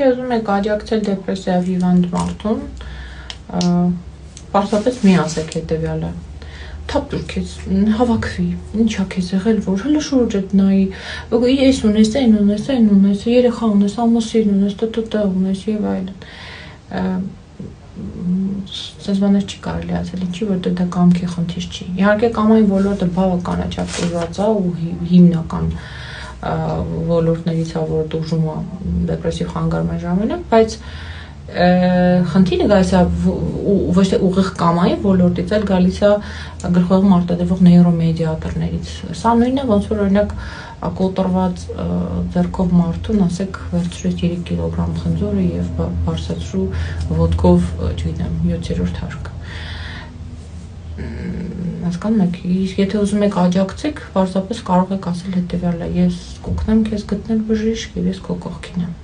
Ուզում եք աջակցել դեպրեսիայով հիվանդ մարդուն, պարզապես մի ասեք հետևյալը. թափ դուր քեզ, հավաքվի, ինչա քեզ եղել, որ հələ շուրջդ նայի, ես ունես, այն ունես, երեխա ունես, ամուսին ունես, տտտը ունես եւ այլն։ Սենց բաներ չի կարելի ասել, ինչի որտեղ դա կամքի խնդիր չի։ Իհարկե կամային ոլորտը բավականաչափ ուժված է ու հիմնական ոլորտներից է, որ դժում է դեպրեսիվ խանգարման ժամանակ, բայց խնդիրը գալիս է ոչ թե ուղիղ կամային ոլորտից, այլ գալիս է գլխուղեղում արտադրվող նեյրոմեդիատորներից։ Սա նույնն է, ոնց որ օրինակ կոտրված ձեռքով մարդուն, ասեք, վերցրու 3 կիլոգրամ խնձորը եւ բարձրացրու ոդկով, չգիտեմ, 7-րդ հարկ։ Հասկանում եք, եթե ուզում եք աջակցեք, պարզապես կարող եք ասել հետևյալը. ես կօգնեմ քեզ գտնել բժիշկ եւ ես քո կողքին եմ։